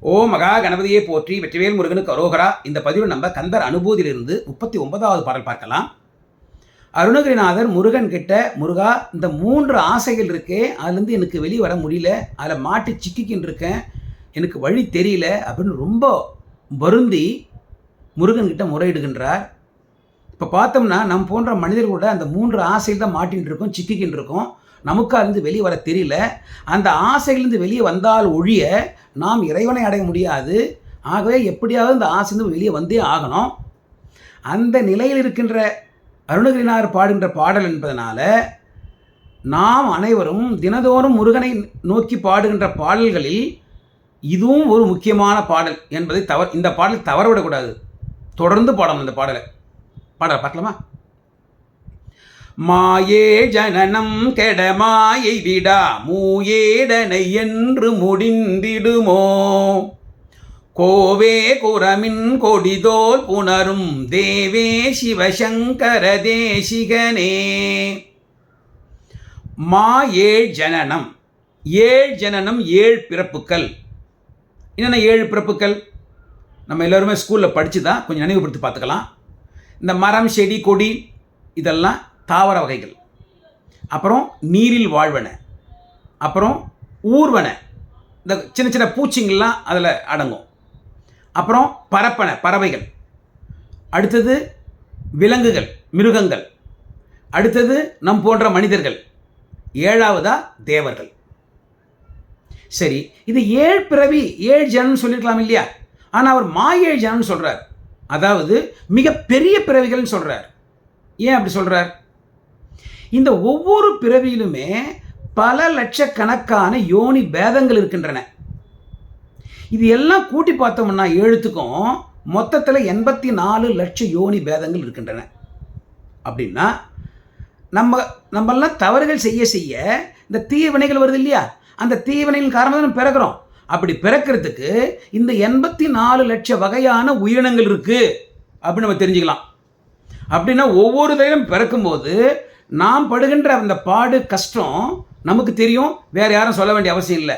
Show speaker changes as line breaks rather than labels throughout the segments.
ஓ மகா கணபதியை போற்றி வெற்றிவேல் முருகனுக்கு அரோகரா. இந்த பதிவில் நம்ம கந்தர் அனுபூதியிலிருந்து 39வது பாடல் பார்க்கலாம். அருணகிரிநாதர் முருகன் கிட்ட, முருகா இந்த 3 ஆசைகள் இருக்கே, அதுலேருந்து எனக்கு வெளியே வர முடியல, அதில் மாட்டி சிக்கிக்கின்னு இருக்கேன், எனக்கு வழி தெரியல அப்படின்னு ரொம்ப வருந்தி முருகன்கிட்ட முறையிடுகின்றார். இப்போ பார்த்தோம்னா நம் போன்ற மனிதர்களோட அந்த 3 ஆசையில் தான் மாட்டின்னு இருக்கோம், சிக்கிக்கின்னு இருக்கோம். நமக்கு அதுலேருந்து வெளியே வர தெரியல. அந்த ஆசையிலேருந்து வெளியே வந்தால் ஒழிய நாம் இறைவனை அடைய முடியாது. ஆகவே எப்படியாவது இந்த ஆசையிலிருந்து வெளியே வந்தே ஆகணும். அந்த நிலையில் இருக்கின்ற அருணகிரிநாதர் பாடுகின்ற பாடல் என்பதனால நாம் அனைவரும் தினதோறும் முருகனை நோக்கி பாடுகின்ற பாடல்களில் இதுவும் ஒரு முக்கியமான பாடல் என்பதை இந்த பாடல் தவறவிடக்கூடாது. தொடர்ந்து பாடணும் இந்த பாடலை. பார்க்கலாமா? மாயே ஜனனம் கெட மாயை விடா மூயேடனை என்று முடிந்திடுமோ, கோவே குரமின் கொடிதோல் புணரும் தேவே சிவசங்கர தேசிகனே. மா ஏழ் ஜனனம், 7 ஜனனம் 7 பிறப்புக்கள். என்னென்ன 7 பிறப்புக்கள்? நம்ம எல்லோருமே ஸ்கூலில் படித்து தான் கொஞ்சம் நினைவுபடுத்தி பார்த்துக்கலாம். இந்த மரம் செடி கொடி இதெல்லாம் தாவர வகைகள். அப்புறம் நீரில் வாழ்வன, அப்புறம் ஊர்வன, இந்த சின்ன சின்ன பூச்சிங்கள்லாம் அதில் அடங்கும். அப்புறம் பரப்பன பறவைகள். அடுத்தது விலங்குகள் மிருகங்கள். அடுத்தது நம் போன்ற மனிதர்கள். 7வதா தேவர்கள். சரி, இது 7 பிறவி 7 ஜனம் சொல்லியிருக்கலாம் இல்லையா? ஆனால் அவர் 7 ஜனம் சொல்கிறார். அதாவது மிக பெரிய பிறவிகள்னு சொல்கிறார். ஏன் அப்படி சொல்கிறார்? இந்த ஒவ்வொரு பிறவியிலுமே பல லட்சக்கணக்கான யோனி பேதங்கள் இருக்கின்றன. இது எல்லாம் கூட்டி பார்த்தோம்னா 7த்துக்கும் மொத்தத்தில் 84 லட்சம் யோனி பேதங்கள் இருக்கின்றன. அப்படின்னா நம்மெல்லாம் தவறுகள் செய்ய செய்ய இந்த தீய வினைகள் வருது இல்லையா? அந்த தீய வினைகளின் காரணமாக நம்ம பிறக்கிறோம். அப்படி பிறக்கிறதுக்கு இந்த 84 லட்சம் வகையான உயிரினங்கள் இருக்குது அப்படின்னு நம்ம தெரிஞ்சுக்கலாம். அப்படின்னா ஒவ்வொரு தடவையும் பிறக்கும்போது நாம் படுகின்ற அந்த பாடு கஷ்டம் நமக்கு தெரியும், வேறு யாரும் சொல்ல வேண்டிய அவசியம் இல்லை.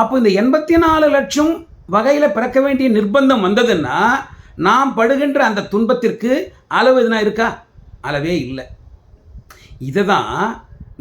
அப்போ இந்த 84 லட்சம் வகையில் பிறக்க வேண்டிய நிர்பந்தம் வந்ததுன்னா நாம் படுகின்ற அந்த துன்பத்திற்கு அளவு எதுனா இருக்கா? அளவே இல்லை. இதை தான்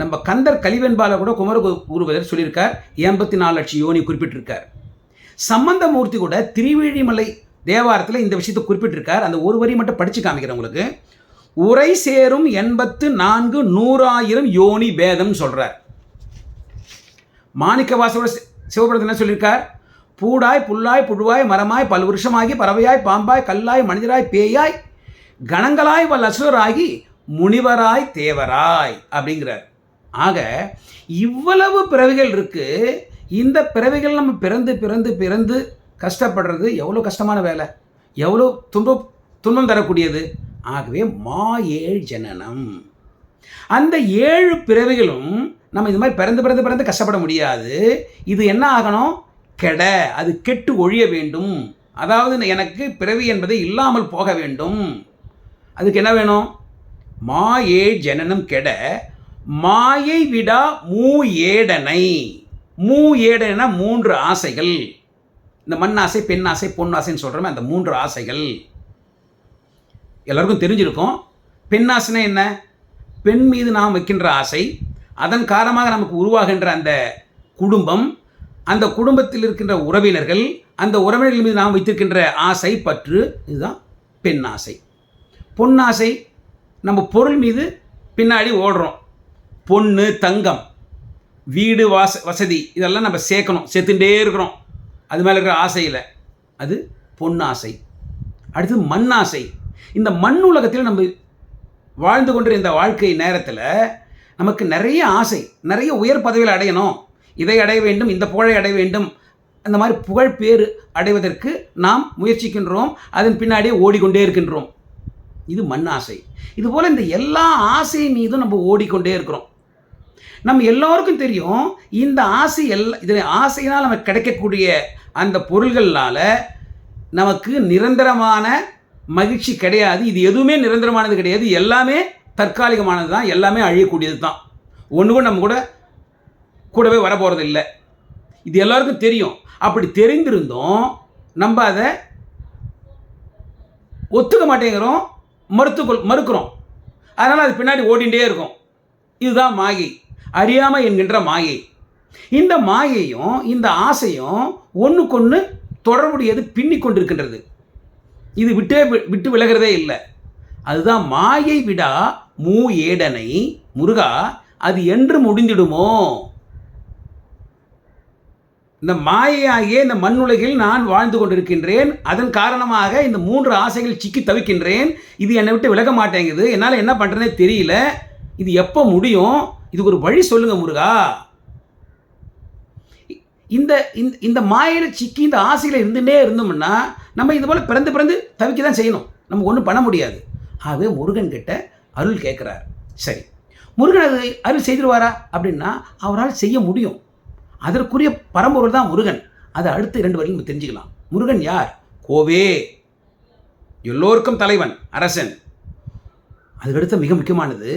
நம்ம கந்தர் கலிவெண்பால கூட குமரகுருபதர் சொல்லியிருக்கார். 84 லட்சம் யோனி குறிப்பிட்டிருக்கார். சம்பந்தமூர்த்தி கூட திருவேழிமலை தேவாரத்தில் இந்த விஷயத்தை குறிப்பிட்டிருக்கார். அந்த ஒரு வரி மட்டும் படித்து காமிக்கிறேன் உங்களுக்கு. உரை சேரும் 84 100,000 யோனி பேதம் சொல்றார். மாணிக்கவாசோட சிவபுரத்தில் என்ன சொல்லியிருக்கார்? பூடாய் புல்லாய் புழுவாய் மரமாய் பல்வருஷமாகி பறவையாய் பாம்பாய் கல்லாய் மனிதராய் பேயாய் கணங்களாய் வல் அசுரராகி முனிவராய் தேவராய் அப்படிங்கிறார். ஆக இவ்வளவு பிறவிகள் இருக்கு. இந்த பிறவிகள் நம்ம பிறந்து பிறந்து பிறந்து கஷ்டப்படுறது எவ்வளோ கஷ்டமான வேலை, எவ்வளோ துன்பம் தரக்கூடியது. ஆகவே 7 ஜனனம். அந்த 7 பிறவிகளும் நம்ம இது மாதிரி பிறந்து பிறந்து பிறந்து கஷ்டப்பட முடியாது. இது என்ன ஆகணும்? கெட, அது கெட்டு ஒழிய வேண்டும். அதாவது எனக்கு பிறவி என்பது இல்லாமல் போக வேண்டும். அதுக்கு என்ன வேணும்? 7 ஜனனம் கெட மாயை விடா மூஏடனை. மூஏடனா 3 ஆசைகள். இந்த மண் ஆசை, பெண் ஆசை, பொன் ஆசைன்னு சொல்கிறோமே, அந்த 3 ஆசைகள் எல்லாருக்கும் தெரிஞ்சிருக்கும். பெண் ஆசைனா என்ன? பெண் மீது நாம் வைக்கின்ற ஆசை, அதன் காரணமாக நமக்கு உருவாகின்ற அந்த குடும்பம், அந்த குடும்பத்தில் இருக்கின்ற உறவினர்கள், அந்த உறவினர்கள் மீது நாம் வைத்திருக்கின்ற ஆசை பற்று, இதுதான் பெண் ஆசை. பொன் ஆசை, நம்ம பொருள் மீது பின்னாடி ஓடுறோம். பொண்ணு, தங்கம், வீடு, வசதி இதெல்லாம் நம்ம சேர்த்துட்டே இருக்கிறோம். அது மேலே இருக்கிற ஆசையில் அது பொன்னாசை. அடுத்து மண் ஆசை. இந்த மண் உலகத்தில் நம்ம வாழ்ந்து கொண்டிருந்த இந்த வாழ்க்கை நேரத்தில் நமக்கு நிறைய ஆசை, நிறைய உயர் பதவியில் அடையணும், இதை அடைய வேண்டும், இந்த புகழை அடைய வேண்டும், அந்த மாதிரி புகழ் பேர் அடைவதற்கு நாம் முயற்சிக்கின்றோம். அதன் பின்னாடியே ஓடிக்கொண்டே இருக்கின்றோம். இது மண் ஆசை. இதுபோல் இந்த எல்லா ஆசை மீதும் நம்ம ஓடிக்கொண்டே இருக்கிறோம். நம்ம எல்லோருக்கும் தெரியும், இந்த ஆசை இது ஆசையினால் நமக்கு கிடைக்கக்கூடிய அந்த பொருள்கள்னால நமக்கு நிரந்தரமான மகிழ்ச்சி கிடையாது. இது எதுவுமே நிரந்தரமானது கிடையாது. எல்லாமே தற்காலிகமானது தான், எல்லாமே அழியக்கூடியது தான். ஒன்று கூட நம்ம கூடவே வரப்போகிறது இல்லை. இது எல்லாருக்கும் தெரியும். அப்படி தெரிந்திருந்தும் நம்ம அதை ஒத்துக்க மாட்டேங்கிறோம், மறுக்கிறோம். அதனால் அது பின்னாடி ஓடிண்டே இருக்கும். இதுதான் மாயை, அறியாமை என்கின்ற மாயை. இந்த மாயையும் இந்த ஆசையும் ஒன்றுக்கொன்று தொடர்புடையது, பின்னி கொண்டிருக்கின்றது. இது விட்டு விலகிறதே இல்லை. அதுதான் மாயை விடா மூ ஏடனை முருகா அது என்று முடிந்திடுமோ. இந்த மாயையாகிய இந்த மண்ணுலகில் நான் வாழ்ந்து கொண்டிருக்கின்றேன். அதன் காரணமாக இந்த 3 ஆசைகள் சிக்கி தவிக்கின்றேன். இது என்னை விட்டு விலக மாட்டேங்குது. என்னால் என்ன பண்ணுறேனே தெரியல. இது எப்போ முடியும்? இதுக்கு ஒரு வழி சொல்லுங்க முருகா. இந்த இந்த மாயையில் சிக்கி இந்த ஆசையில் இருந்துகிட்டே இருந்தோம்னா நம்ம இது போல் பிறந்து பிறந்து தவிக்க தான் செய்யணும். நம்ம ஒன்றும் பண்ண முடியாது. ஆகவே முருகன் கிட்ட அருள் கேட்குறார். சரி, முருகன் அது அருள் செய்திருவாரா அப்படின்னா அவரால் செய்ய முடியும். அதற்குரிய பரம்பொருள் தான் முருகன். அதை அடுத்து 2 வரையும் நம்ம தெரிஞ்சுக்கலாம். முருகன் யார்? கோவே, எல்லோருக்கும் தலைவன், அரசன். அதுக்கடுத்து மிக முக்கியமானது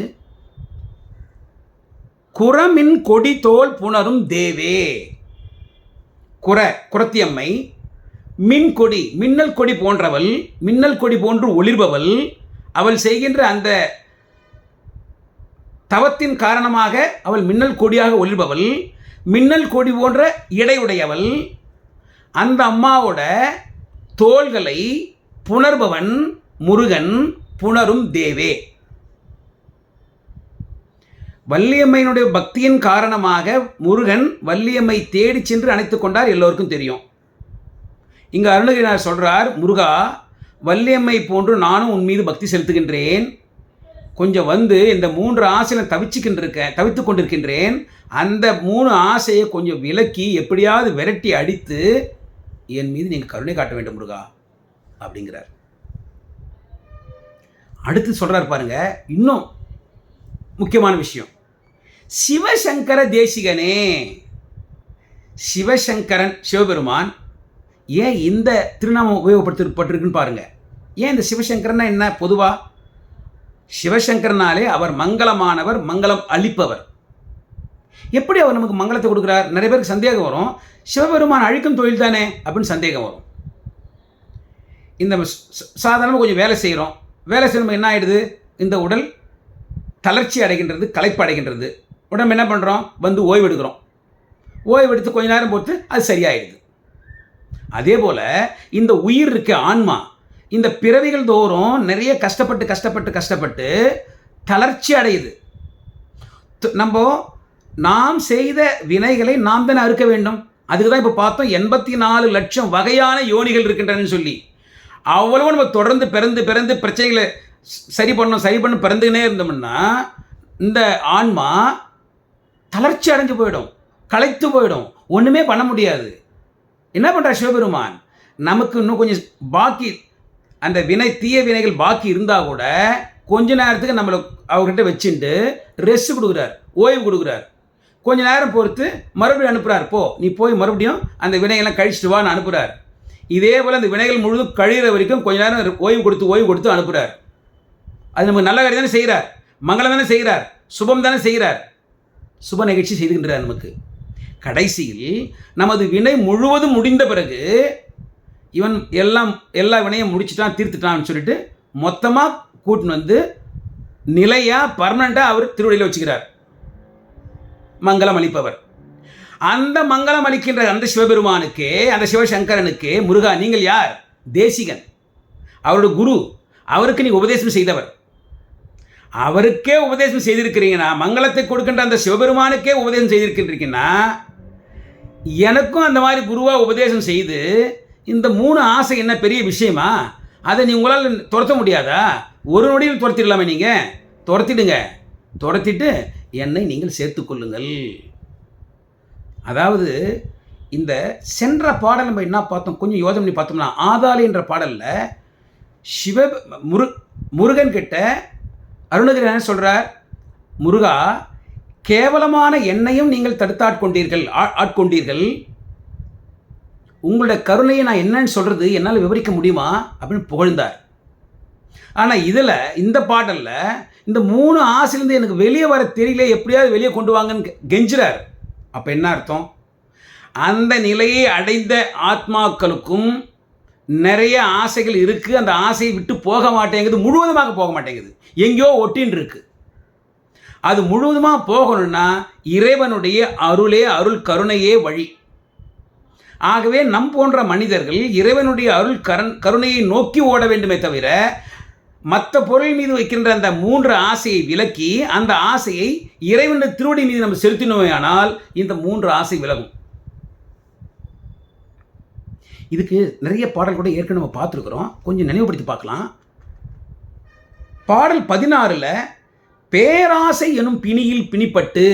குரமின் கொடி தோல் புணரும் தேவே. குரத்தியம்மை, மின் கொடி, மின்னல் கொடி போன்றவள், மின்னல் கொடி போன்று ஒளிர்பவள். அவள் செய்கின்ற அந்த தவத்தின் காரணமாக அவள் மின்னல் கொடியாக ஒளிர்பவள், மின்னல் கொடி போன்ற இடையுடையவள். அந்த அம்மாவோட தோள்களை புணர்பவன் முருகன், புணரும் தேவே. வள்ளியம்மையினுடைய பக்தியின் காரணமாக முருகன் வள்ளியம்மை தேடி சென்று அணைத்துக் கொண்டார். எல்லோருக்கும் தெரியும். இங்கே அருணகிரிநாதர் சொல்கிறார், முருகா வள்ளியம்மை போன்று நானும் உன் மீது பக்தி செலுத்துகின்றேன். கொஞ்சம் வந்து இந்த 3 ஆசையை தவித்து கொண்டிருக்கின்றேன். அந்த 3 ஆசையை கொஞ்சம் விலக்கி எப்படியாவது விரட்டி அடித்து என் மீது நீங்கள் கருணை காட்ட வேண்டும் முருகா அப்படிங்கிறார். அடுத்து சொல்கிறார் பாருங்க, இன்னும் முக்கியமான விஷயம். சிவசங்கர தேசிகனே, சிவசங்கரன் சிவபெருமான் ஏன் இந்த திருநாமம் உபயோகப்படுத்தப்பட்டிருக்குன்னு பாருங்க. ஏன் இந்த சிவசங்கரன்னா என்ன? பொதுவாக சிவசங்கரனாலே அவர் மங்களமானவர், மங்களம் அளிப்பவர். எப்படி அவர் நமக்கு மங்களத்தை கொடுக்குறார்? நிறைய பேருக்கு சந்தேகம் வரும். சிவபெருமான் அழிக்கும் தொழில் தானே அப்படின்னு சந்தேகம் வரும். இந்த சாதாரணமாக கொஞ்சம் வேலை செய்கிறோம். வேலை செய்யணும் என்ன ஆகிடுது? இந்த உடல் தளர்ச்சி அடைகின்றது, களைப்பு அடைகின்றது. உடம்பு என்ன பண்ணுறோம்? வந்து ஓய்வு எடுக்கிறோம். ஓய்வு எடுத்து கொஞ்ச நேரம் பொறுத்து அது சரியாயிடுது. அதே போல் இந்த உயிர் இருக்க ஆன்மா இந்த பிறவிகள் தோறும் நிறைய கஷ்டப்பட்டு தளர்ச்சி அடையுது. நாம் செய்த வினைகளை நாம் தானே அறுக்க வேண்டும். அதுக்கு தான் இப்போ பார்த்தோம் 84 லட்சம் வகையான யோனிகள் இருக்கின்றன சொல்லி. அவ்வளவு நம்ம தொடர்ந்து பிறந்து பிரச்சனைகளை சரி பண்ண பிறந்துக்கினே இருந்தோம்னா இந்த ஆன்மா தளர்ச்சி அடைஞ்சு போயிடும், களைத்து போயிடும், ஒன்றுமே பண்ண முடியாது. என்ன பண்ணுறார் சிவபெருமான்? நமக்கு இன்னும் கொஞ்சம் பாக்கி அந்த தீய வினைகள் பாக்கி இருந்தால் கூட கொஞ்ச நேரத்துக்கு நம்மளை அவர்கிட்ட வச்சுட்டு ரெஸ்ட் கொடுக்குறார், ஓய்வு கொடுக்குறார். கொஞ்ச நேரம் பொறுத்து மறுபடியும் அனுப்புகிறார். நீ போய் மறுபடியும் அந்த வினைகள்லாம் கழிச்சிட்டு வான்னு அனுப்புகிறார். இதே போல் அந்த வினைகள் முழுதும் கழிகிற வரைக்கும் கொஞ்ச நேரம் ஓய்வு கொடுத்து அனுப்புகிறார். அது நமக்கு நல்ல காரியம் தானே செய்கிறார், மங்களம் தானே செய்கிறார், சுபம் தானே செய்கிறார், சுப நிகழ்ச்சி செய்துகின்றார். நமக்கு கடைசியில் நமது வினை முழுவதும் முடிந்த பிறகு இவன் எல்லா வினையும் முடிச்சுட்டான், தீர்த்துட்டான்னு சொல்லிட்டு மொத்தமாக கூட்டின்னு வந்து நிலையாக பர்மனெண்ட்டாக அவர் திருவடியில் வச்சுக்கிறார். மங்களம் அளிப்பவர். அந்த மங்களம் அளிக்கின்ற அந்த சிவபெருமானுக்கு, அந்த சிவசங்கரனுக்கு, முருகா நீங்கள் யார்? தேசிகன், அவருடைய குரு. அவருக்கு நீ உபதேசம் செய்தவர். அவருக்கே உபதேசம் செய்திருக்கிறீங்கன்னா, மங்களத்தை கொடுக்கின்ற அந்த சிவபெருமானுக்கே உபதேசம் செய்திருக்கின்றீங்கன்னா, எனக்கும் அந்த மாதிரி குருவாக உபதேசம் செய்து இந்த 3 ஆசை என்ன பெரிய விஷயமா? அதை நீ உங்களால் துரத்த முடியாதா? ஒரு நொடியில் துரத்திடலாமே. நீங்கள் துரத்திட்டு என்னை நீங்கள் சேர்த்துக்கொள்ளுங்கள். அதாவது இந்த சென்ற பாடல் நம்ம என்ன பார்த்தோம், கொஞ்சம் யோசனை பண்ணி பார்த்தோம்னா, ஆதாளி என்ற பாடலில் முருகன் கிட்ட அருணகிரி என்ன சொல்கிறார்? முருகா கேவலமான என்னையும் நீங்கள் ஆட்கொண்டீர்கள். உங்களுடைய கருணையை நான் என்னன்னு சொல்கிறது, என்னால் விவரிக்க முடியுமா அப்படின்னு புகழ்ந்தார். ஆனால் இந்த பாடலில் இந்த 3 ஆசையிலேருந்து எனக்கு வெளியே வர தெரியல, எப்படியாவது வெளியே கொண்டு வாங்கன்னு கெஞ்சுறார். அப்போ என்ன அர்த்தம்? அந்த நிலையை அடைந்த ஆத்மாக்களுக்கும் நிறைய ஆசைகள் இருக்குது. அந்த ஆசையை விட்டு போக மாட்டேங்குது, முழுவதுமாக போக மாட்டேங்குது, எங்கேயோ ஒட்டின்னு இருக்கு. அது முழுவதுமாக போகணும்னா இறைவனுடைய அருளே, அருள் கருணையே வழி. ஆகவே நம் போன்ற மனிதர்கள் இறைவனுடைய அருள் கருணையை நோக்கி ஓட வேண்டுமே தவிர மற்ற பொருள் மீது வைக்கின்ற அந்த 3 ஆசையை விலக்கி அந்த ஆசையை இறைவனுடைய திருவடி மீது நம்ம செலுத்தினோமானால் இந்த 3 ஆசை விலகும். இதுக்கு நிறைய பாடல் கூட ஏற்கனவே நம்ம பார்த்துருக்குறோம், கொஞ்சம் நினைவுபடுத்தி பார்க்கலாம். பாடல் 16ல் பேராசை எனும் பிணியில் பிணிப்பட்டு,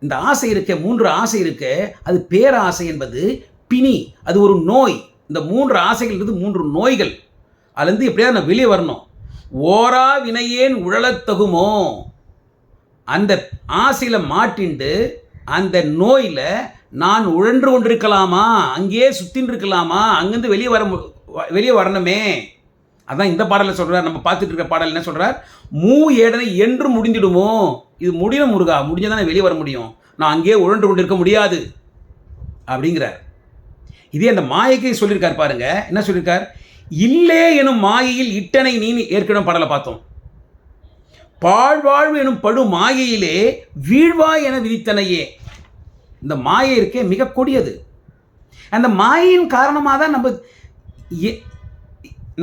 இந்த ஆசை இருக்க 3 ஆசை இருக்க, அது பேராசை என்பது பிணி, அது ஒரு நோய். இந்த 3 ஆசைகள் இருந்து 3 நோய்கள். அதுலேருந்து எப்படியாவது நான் வெளியே வரணும். ஓரா வினையேன் உழலத்தகுமோ, அந்த ஆசையில் மாட்டிண்டு அந்த நோயில் நான் உழன்று கொண்டிருக்கலாமா, அங்கேயே சுற்றின்னு இருக்கலாமா, அங்கேருந்து வெளியே வரணுமே. அதான் இந்த பாடலில் சொல்கிறார். நம்ம பார்த்துட்டு இருக்கிற பாடல் என்ன சொல்கிறார்? மூ ஏடனை என்று முடிந்திடுமோ, இது முடியணும் முருகா, முடிஞ்சால் வெளியே வர முடியும், நான் அங்கேயே உழன்று கொண்டிருக்க முடியாது அப்படிங்கிறார். இதே அந்த மாயைக்கு சொல்லியிருக்கார் பாருங்க. என்ன சொல்லியிருக்கார்? இல்லே எனும் மாயையில் இட்டனை நீ, ஏற்கனவே பாடலை பார்த்தோம். பாழ்வாழ்வு எனும் படு மாயையிலே வீழ்வாய் என விதித்தனையே. இந்த மாயை இருக்கே மிக கொடியது. அந்த மாயையின் காரணமாக தான்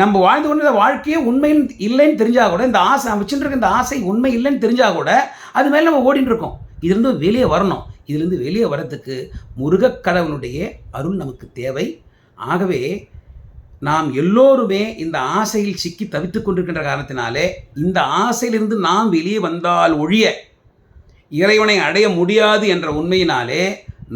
நம்ம வாழ்ந்து கொண்ட வாழ்க்கையே உண்மையில் இல்லைன்னு தெரிஞ்சால் கூட, இந்த ஆசை வச்சுட்டு இருக்க இந்த ஆசை உண்மை இல்லைன்னு தெரிஞ்சால் கூட அது மேலே நம்ம ஓடிட்டு இருக்கோம். இதுலேருந்து வெளியே வரணும். இதிலிருந்து வெளியே வரத்துக்கு முருகக்கடவுளுடைய அருள் நமக்கு தேவை. ஆகவே நாம் எல்லோருமே இந்த ஆசையில் சிக்கி தவித்து கொண்டிருக்கின்ற காரணத்தினாலே இந்த ஆசையிலிருந்து நாம் வெளியே வந்தால் ஒழிய இறைவனை அடைய முடியாது என்ற உண்மையினாலே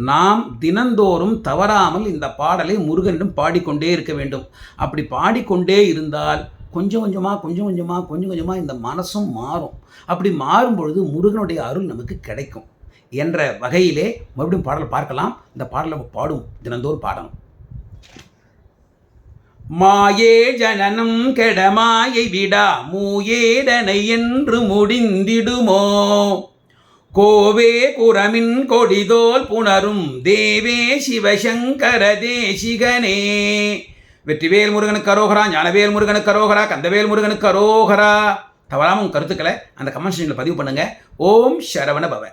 நாம் தினந்தோறும் தவறாமல் இந்த பாடலை முருகனிடம் பாடிக்கொண்டே இருக்க வேண்டும். அப்படி பாடிக்கொண்டே இருந்தால் கொஞ்சம் கொஞ்சமாக இந்த மனசும் மாறும். அப்படி மாறும் பொழுது முருகனுடைய அருள் நமக்கு கிடைக்கும் என்ற வகையிலே மறுபடியும் பாடலை பார்க்கலாம். இந்த பாடலை பாடும், தினந்தோறும் பாடணும். மாயே ஜனனம் கெட மாயை விடா மூயேடனை என்று முடிந்திடுமோ, கோவே குரமின் கொடிதோல் புணரும் தேவே சிவசங்கர தேசிகனே. வெற்றிவேல் முருகனுக்கு அரோகரா, ஞானவேல் முருகனுக்கு அரோகரா, கந்தவேல் முருகனுக்கு அரோகரா. தவறாமல் உங்கள் கருத்துக்களை அந்த கமெண்ட் செக்ஷனில் பதிவு பண்ணுங்கள். ஓம் சரவண பவ.